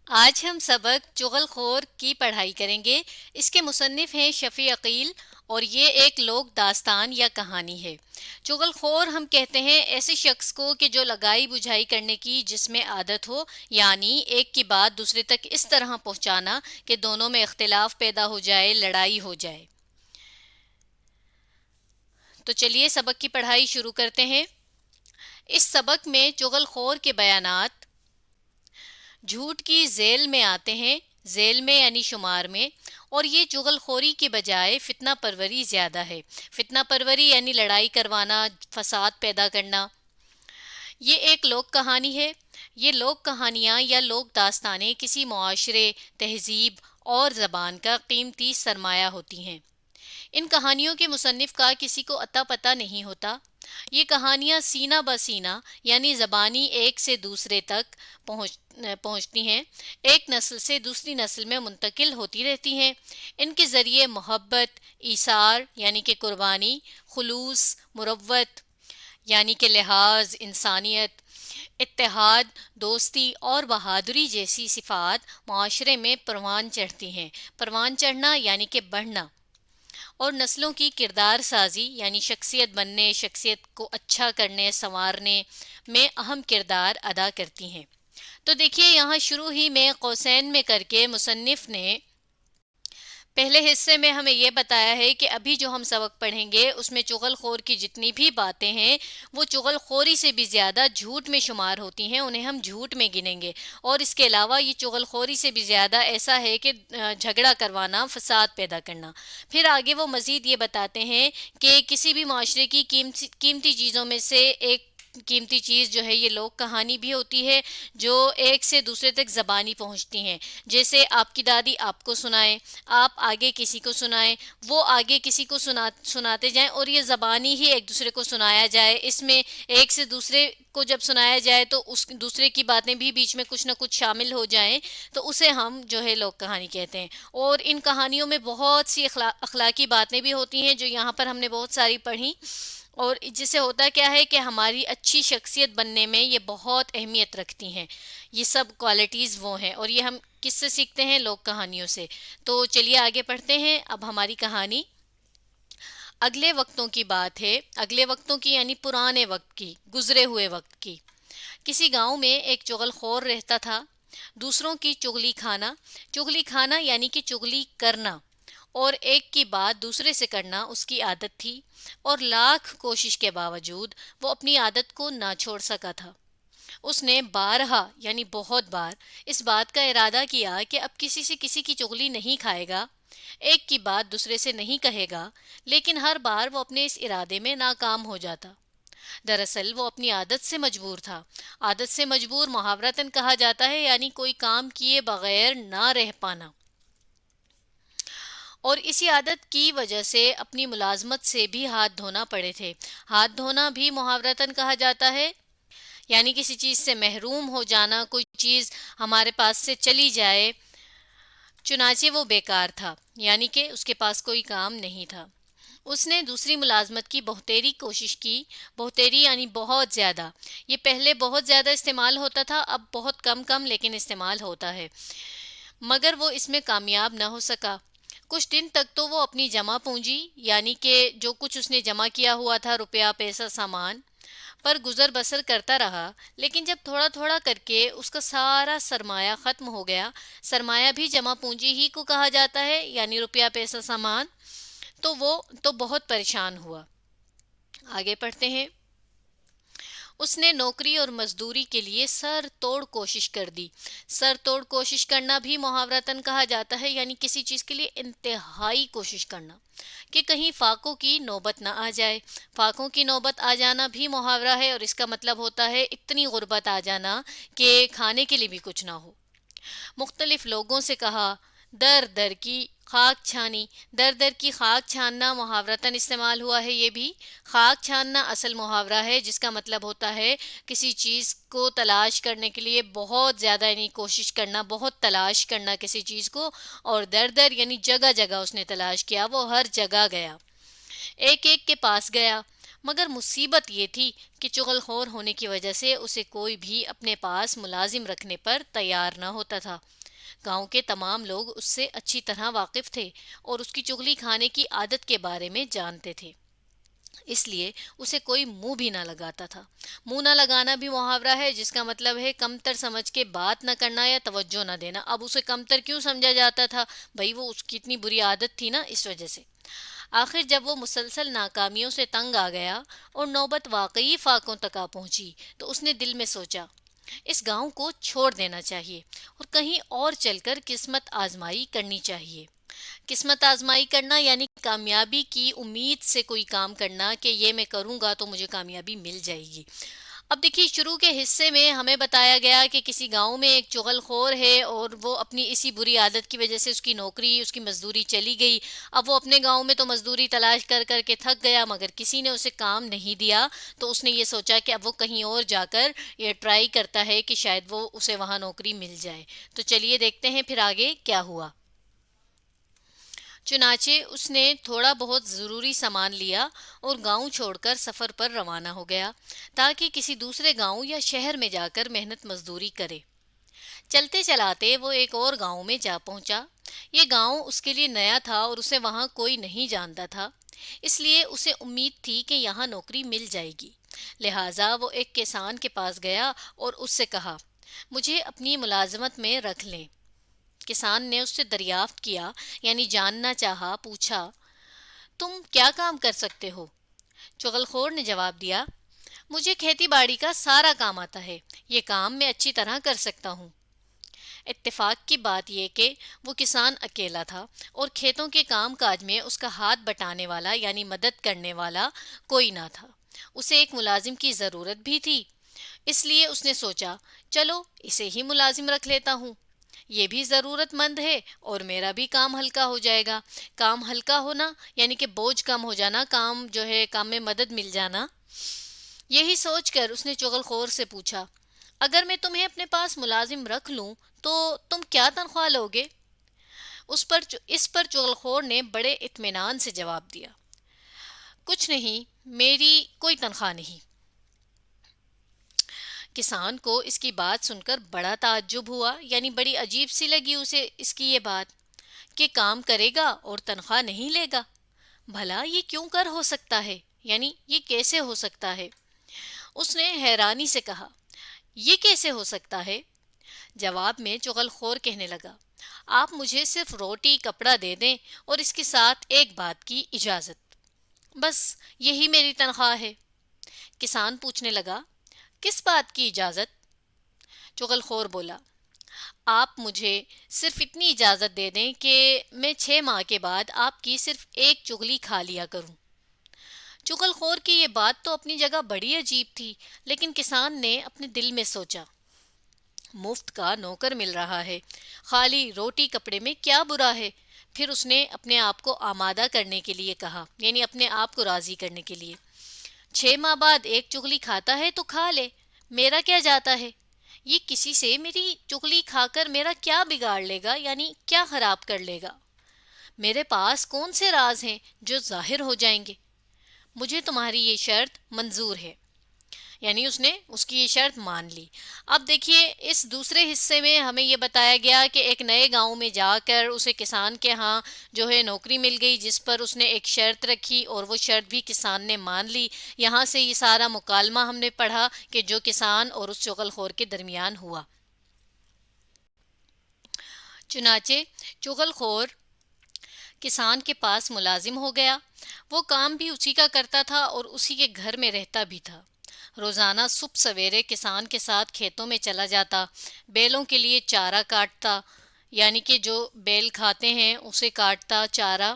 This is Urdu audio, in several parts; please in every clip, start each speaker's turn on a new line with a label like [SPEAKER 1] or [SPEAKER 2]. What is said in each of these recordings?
[SPEAKER 1] آج ہم سبق چغل خور کی پڑھائی کریں گے۔ اس کے مصنف ہیں شفیع عقیل اور یہ ایک لوک داستان یا کہانی ہے۔ چغل خور ہم کہتے ہیں ایسے شخص کو کہ جو لگائی بجھائی کرنے کی جس میں عادت ہو، یعنی ایک کی بات دوسرے تک اس طرح پہنچانا کہ دونوں میں اختلاف پیدا ہو جائے، لڑائی ہو جائے۔ تو چلیے سبق کی پڑھائی شروع کرتے ہیں۔ اس سبق میں چغل خور کے بیانات جھوٹ کی ذیل میں آتے ہیں، ذیل میں یعنی شمار میں، اور یہ چغل خوری کے بجائے فتنہ پروری زیادہ ہے۔ فتنہ پروری یعنی لڑائی کروانا، فساد پیدا کرنا۔ یہ ایک لوک کہانی ہے۔ یہ لوک کہانیاں یا لوک داستانیں کسی معاشرے، تہذیب اور زبان کا قیمتی سرمایہ ہوتی ہیں۔ ان کہانیوں کے مصنف کا کسی کو اتا پتہ نہیں ہوتا۔ یہ کہانیاں سینہ بہ سینہ یعنی زبانی ایک سے دوسرے تک پہنچتی ہیں، ایک نسل سے دوسری نسل میں منتقل ہوتی رہتی ہیں۔ ان کے ذریعے محبت، ایثار یعنی کہ قربانی، خلوص، مروت یعنی کہ لحاظ، انسانیت، اتحاد، دوستی اور بہادری جیسی صفات معاشرے میں پروان چڑھتی ہیں۔ پروان چڑھنا یعنی کہ بڑھنا، اور نسلوں کی کردار سازی یعنی شخصیت بننے، شخصیت کو اچھا کرنے، سنوارنے میں اہم کردار ادا کرتی ہیں۔ تو دیکھیے یہاں شروع ہی میں قوسین میں کر کے مصنف نے پہلے حصے میں ہمیں یہ بتایا ہے کہ ابھی جو ہم سبق پڑھیں گے اس میں چغل خور کی جتنی بھی باتیں ہیں وہ چغل خوری سے بھی زیادہ جھوٹ میں شمار ہوتی ہیں، انہیں ہم جھوٹ میں گنیں گے۔ اور اس کے علاوہ یہ چغل خوری سے بھی زیادہ ایسا ہے کہ جھگڑا کروانا، فساد پیدا کرنا۔ پھر آگے وہ مزید یہ بتاتے ہیں کہ کسی بھی معاشرے کی قیمتی چیزوں میں سے ایک قیمتی چیز جو ہے یہ لوک کہانی بھی ہوتی ہے، جو ایک سے دوسرے تک زبانی پہنچتی ہیں۔ جیسے آپ کی دادی آپ کو سنائے، آپ آگے کسی کو سنائیں، وہ آگے کسی کو سناتے جائیں، اور یہ زبانی ہی ایک دوسرے کو سنایا جائے۔ اس میں ایک سے دوسرے کو جب سنایا جائے تو اس دوسرے کی باتیں بھی بیچ میں کچھ نہ کچھ شامل ہو جائیں، تو اسے ہم جو ہے لوک کہانی کہتے ہیں۔ اور ان کہانیوں میں بہت سی اخلاقی باتیں بھی ہوتی ہیں جو یہاں پر ہم نے بہت ساری پڑھی، اور جس سے ہوتا کیا ہے کہ ہماری اچھی شخصیت بننے میں یہ بہت اہمیت رکھتی ہیں۔ یہ سب کوالٹیز وہ ہیں، اور یہ ہم کس سے سیکھتے ہیں؟ لوک کہانیوں سے۔ تو چلیے آگے پڑھتے ہیں۔ اب ہماری کہانی اگلے وقتوں کی بات ہے۔ اگلے وقتوں کی یعنی پرانے وقت کی، گزرے ہوئے وقت کی۔ کسی گاؤں میں ایک چغل خور رہتا تھا، دوسروں کی چغلی کھانا۔ چغلی کھانا یعنی کہ چغلی کرنا اور ایک کی بات دوسرے سے کرنا اس کی عادت تھی، اور لاکھ کوشش کے باوجود وہ اپنی عادت کو نہ چھوڑ سکا تھا۔ اس نے بارہا یعنی بہت بار اس بات کا ارادہ کیا کہ اب کسی سے کسی کی چغلی نہیں کھائے گا، ایک کی بات دوسرے سے نہیں کہے گا، لیکن ہر بار وہ اپنے اس ارادے میں ناکام ہو جاتا۔ دراصل وہ اپنی عادت سے مجبور تھا۔ عادت سے مجبور محاورتاً کہا جاتا ہے یعنی کوئی کام کیے بغیر نہ رہ پانا، اور اسی عادت کی وجہ سے اپنی ملازمت سے بھی ہاتھ دھونا پڑے تھے۔ ہاتھ دھونا بھی محاورتاً کہا جاتا ہے یعنی کسی چیز سے محروم ہو جانا، کوئی چیز ہمارے پاس سے چلی جائے، چنانچہ وہ بیکار تھا، یعنی کہ اس کے پاس کوئی کام نہیں تھا۔ اس نے دوسری ملازمت کی بہتیری کوشش کی۔ بہتیری یعنی بہت زیادہ۔ یہ پہلے بہت زیادہ استعمال ہوتا تھا، اب بہت کم لیکن استعمال ہوتا ہے، مگر وہ اس میں کامیاب نہ ہو سکا۔ کچھ دن تک تو وہ اپنی جمع پونجی یعنی کہ جو کچھ اس نے جمع کیا ہوا تھا، روپیہ، پیسہ، سامان پر گزر بسر کرتا رہا، لیکن جب تھوڑا تھوڑا کر کے اس کا سارا سرمایہ ختم ہو گیا، سرمایہ بھی جمع پونجی ہی کو کہا جاتا ہے یعنی روپیہ، پیسہ، سامان، تو وہ تو بہت پریشان ہوا۔ آگے پڑھتے ہیں۔ اس نے نوکری اور مزدوری کے لیے سر توڑ کوشش کر دی۔ سر توڑ کوشش کرنا بھی محاورتاً کہا جاتا ہے یعنی کسی چیز کے لیے انتہائی کوشش کرنا کہ کہیں فاقوں کی نوبت نہ آ جائے۔ فاقوں کی نوبت آ جانا بھی محاورہ ہے، اور اس کا مطلب ہوتا ہے اتنی غربت آ جانا کہ کھانے کے لیے بھی کچھ نہ ہو۔ مختلف لوگوں سے کہا، در در کی خاک چھانی۔ در در کی خاک چھاننا محاورتاً استعمال ہوا ہے۔ یہ بھی خاک چھاننا اصل محاورہ ہے جس کا مطلب ہوتا ہے کسی چیز کو تلاش کرنے کے لیے بہت زیادہ یعنی کوشش کرنا، بہت تلاش کرنا کسی چیز کو، اور در در یعنی جگہ جگہ اس نے تلاش کیا، وہ ہر جگہ گیا، ایک ایک کے پاس گیا، مگر مصیبت یہ تھی کہ چغل خور ہونے کی وجہ سے اسے کوئی بھی اپنے پاس ملازم رکھنے پر تیار نہ ہوتا تھا۔ گاؤں کے تمام لوگ اس سے اچھی طرح واقف تھے اور اس کی چغلی کھانے کی عادت کے بارے میں جانتے تھے، اس لیے اسے کوئی منہ بھی نہ لگاتا تھا۔ منہ نہ لگانا بھی محاورہ ہے جس کا مطلب ہے کمتر سمجھ کے بات نہ کرنا یا توجہ نہ دینا۔ اب اسے کمتر کیوں سمجھا جاتا تھا؟ بھائی وہ اس کی اتنی بری عادت تھی نا، اس وجہ سے۔ آخر جب وہ مسلسل ناکامیوں سے تنگ آ گیا اور نوبت واقعی فاقوں تک آ پہنچی تو اس نے دل میں سوچا اس گاؤں کو چھوڑ دینا چاہیے اور کہیں اور چل کر قسمت آزمائی کرنی چاہیے۔ قسمت آزمائی کرنا یعنی کامیابی کی امید سے کوئی کام کرنا کہ یہ میں کروں گا تو مجھے کامیابی مل جائے گی۔ اب دیکھیے شروع کے حصے میں ہمیں بتایا گیا کہ کسی گاؤں میں ایک چغل خور ہے اور وہ اپنی اسی بری عادت کی وجہ سے اس کی نوکری، اس کی مزدوری چلی گئی۔ اب وہ اپنے گاؤں میں تو مزدوری تلاش کر کر کے تھک گیا مگر کسی نے اسے کام نہیں دیا، تو اس نے یہ سوچا کہ اب وہ کہیں اور جا کر یہ ٹرائی کرتا ہے کہ شاید وہ اسے وہاں نوکری مل جائے۔ تو چلیے دیکھتے ہیں پھر آگے کیا ہوا۔ چنانچہ اس نے تھوڑا بہت ضروری سامان لیا اور گاؤں چھوڑ کر سفر پر روانہ ہو گیا تاکہ کسی دوسرے گاؤں یا شہر میں جا کر محنت مزدوری کرے۔ چلتے چلاتے وہ ایک اور گاؤں میں جا پہنچا۔ یہ گاؤں اس کے لیے نیا تھا اور اسے وہاں کوئی نہیں جانتا تھا، اس لیے اسے امید تھی کہ یہاں نوکری مل جائے گی۔ لہٰذا وہ ایک کسان کے پاس گیا اور اس سے کہا مجھے اپنی ملازمت میں رکھ لیں۔ کسان نے اس سے دریافت کیا یعنی جاننا چاہا، پوچھا تم کیا کام کر سکتے ہو؟ چغل خور نے جواب دیا مجھے کھیتی باڑی کا سارا کام آتا ہے، یہ کام میں اچھی طرح کر سکتا ہوں۔ اتفاق کی بات یہ کہ وہ کسان اکیلا تھا اور کھیتوں کے کام کاج میں اس کا ہاتھ بٹانے والا یعنی مدد کرنے والا کوئی نہ تھا۔ اسے ایک ملازم کی ضرورت بھی تھی، اس لیے اس نے سوچا چلو اسے ہی ملازم رکھ لیتا ہوں، یہ بھی ضرورت مند ہے اور میرا بھی کام ہلکا ہو جائے گا۔ کام ہلکا ہونا یعنی کہ بوجھ کم ہو جانا، کام جو ہے کام میں مدد مل جانا۔ یہی سوچ کر اس نے چغل خور سے پوچھا اگر میں تمہیں اپنے پاس ملازم رکھ لوں تو تم کیا تنخواہ لوگے؟ اس پر چغل خور نے بڑے اطمینان سے جواب دیا کچھ نہیں، میری کوئی تنخواہ نہیں۔ کسان کو اس کی بات سن کر بڑا تعجب ہوا، یعنی بڑی عجیب سی لگی اسے اس کی یہ بات کہ کام کرے گا اور تنخواہ نہیں لے گا۔ بھلا یہ کیوں کر ہو سکتا ہے، یعنی یہ کیسے ہو سکتا ہے؟ اس نے حیرانی سے کہا یہ کیسے ہو سکتا ہے؟ جواب میں چغل خور کہنے لگا آپ مجھے صرف روٹی کپڑا دے دیں اور اس کے ساتھ ایک بات کی اجازت، بس یہی میری تنخواہ ہے۔ کسان پوچھنے لگا کس بات کی اجازت؟ چغل خور بولا آپ مجھے صرف اتنی اجازت دے دیں کہ میں 6 ماہ کے بعد آپ کی صرف ایک چغلی کھا لیا کروں۔ چغل خور کی یہ بات تو اپنی جگہ بڑی عجیب تھی، لیکن کسان نے اپنے دل میں سوچا مفت کا نوکر مل رہا ہے، خالی روٹی کپڑے میں کیا برا ہے؟ پھر اس نے اپنے آپ کو آمادہ کرنے کے لیے کہا، یعنی اپنے آپ کو راضی کرنے کے لیے 6 ماہ بعد ایک چغلی کھاتا ہے تو کھا لے، میرا کیا جاتا ہے؟ یہ کسی سے میری چغلی کھا کر میرا کیا بگاڑ لے گا، یعنی کیا خراب کر لے گا؟ میرے پاس کون سے راز ہیں جو ظاہر ہو جائیں گے؟ مجھے تمہاری یہ شرط منظور ہے، یعنی اس نے اس کی یہ شرط مان لی۔ اب دیکھیے اس دوسرے حصے میں ہمیں یہ بتایا گیا کہ ایک نئے گاؤں میں جا کر اسے کسان کے ہاں جو ہے نوکری مل گئی، جس پر اس نے ایک شرط رکھی اور وہ شرط بھی کسان نے مان لی۔ یہاں سے یہ سارا مکالمہ ہم نے پڑھا کہ جو کسان اور اس چغل خور کے درمیان ہوا۔ چنانچہ چغل خور کسان کے پاس ملازم ہو گیا، وہ کام بھی اسی کا کرتا تھا اور اسی کے گھر میں رہتا بھی تھا۔ روزانہ صبح سویرے کسان کے ساتھ کھیتوں میں چلا جاتا، بیلوں کے لیے چارہ کاٹتا، یعنی کہ جو بیل کھاتے ہیں اسے کاٹتا، چارہ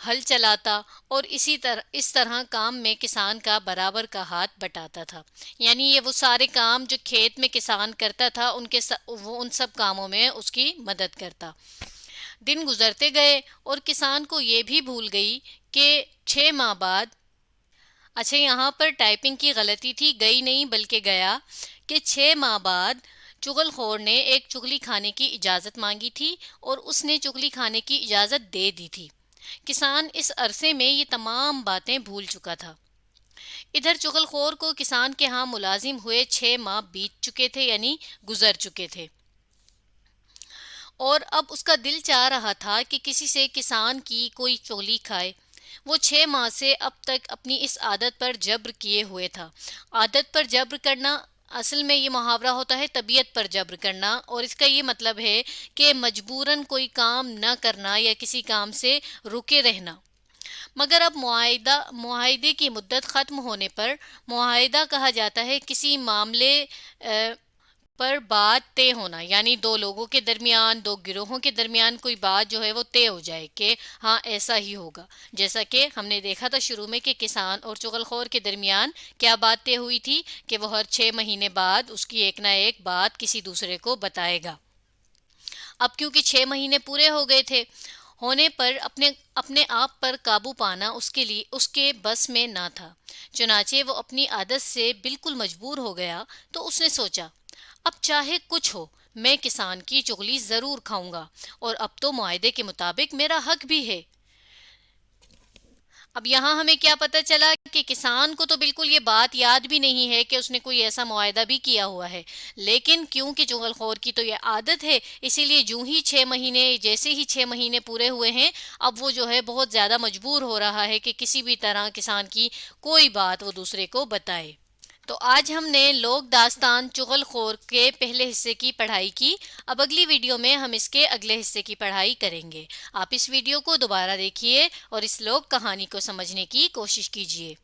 [SPEAKER 1] ہل چلاتا اور اس طرح کام میں کسان کا برابر کا ہاتھ بٹاتا تھا، یعنی یہ وہ سارے کام جو کھیت میں کسان کرتا تھا وہ ان سب کاموں میں اس کی مدد کرتا۔ دن گزرتے گئے اور کسان کو یہ بھی بھول گئی کہ 6 ماہ بعد، اچھا یہاں پر ٹائپنگ کی غلطی تھی، گئی نہیں بلکہ گیا، کہ 6 ماہ بعد چغل خور نے ایک چغلی کھانے کی اجازت مانگی تھی اور اس نے چغلی کھانے کی اجازت دے دی تھی۔ کسان اس عرصے میں یہ تمام باتیں بھول چکا تھا۔ ادھر چغل خور کو کسان کے ہاں ملازم ہوئے 6 ماہ بیت چکے تھے، یعنی گزر چکے تھے۔ اور اب اس کا دل چاہ رہا تھا کہ کسی سے کسان کی کوئی چغلی کھائے۔ وہ 6 ماہ سے اب تک اپنی اس عادت پر جبر کیے ہوئے تھا۔ عادت پر جبر کرنا، اصل میں یہ محاورہ ہوتا ہے طبیعت پر جبر کرنا، اور اس کا یہ مطلب ہے کہ مجبوراً کوئی کام نہ کرنا یا کسی کام سے رکے رہنا۔ مگر اب معاہدے کی مدت ختم ہونے پر، معاہدہ کہا جاتا ہے کسی معاملے پر بات طے ہونا، یعنی دو لوگوں کے درمیان، دو گروہوں کے درمیان کوئی بات جو ہے وہ طے ہو جائے کہ ہاں ایسا ہی ہوگا۔ جیسا کہ ہم نے دیکھا تھا شروع میں کہ کسان اور چغل خور کے درمیان کیا بات طے ہوئی تھی کہ وہ ہر 6 مہینے بعد اس کی ایک نہ ایک بات کسی دوسرے کو بتائے گا۔ اب کیونکہ 6 مہینے پورے ہو گئے تھے، ہونے پر اپنے آپ پر قابو پانا اس کے بس میں نہ تھا۔ چنانچہ وہ اپنی عادت سے بالکل مجبور ہو گیا۔ تو اس نے سوچا، اب چاہے کچھ ہو میں کسان کی چغلی ضرور کھاؤں گا، اور اب تو معاہدے کے مطابق میرا حق بھی ہے۔ اب یہاں ہمیں کیا پتہ چلا کہ کسان کو تو بالکل یہ بات یاد بھی نہیں ہے کہ اس نے کوئی ایسا معاہدہ بھی کیا ہوا ہے، لیکن کیونکہ چغل خور کی تو یہ عادت ہے، اسی لیے جیسے ہی 6 مہینے پورے ہوئے ہیں، اب وہ جو ہے بہت زیادہ مجبور ہو رہا ہے کہ کسی بھی طرح کسان کی کوئی بات وہ دوسرے کو بتائے۔ تو آج ہم نے لوک داستان چغل خور کے پہلے حصے کی پڑھائی کی۔ اب اگلی ویڈیو میں ہم اس کے اگلے حصے کی پڑھائی کریں گے۔ آپ اس ویڈیو کو دوبارہ دیکھیے اور اس لوک کہانی کو سمجھنے کی کوشش کیجیے۔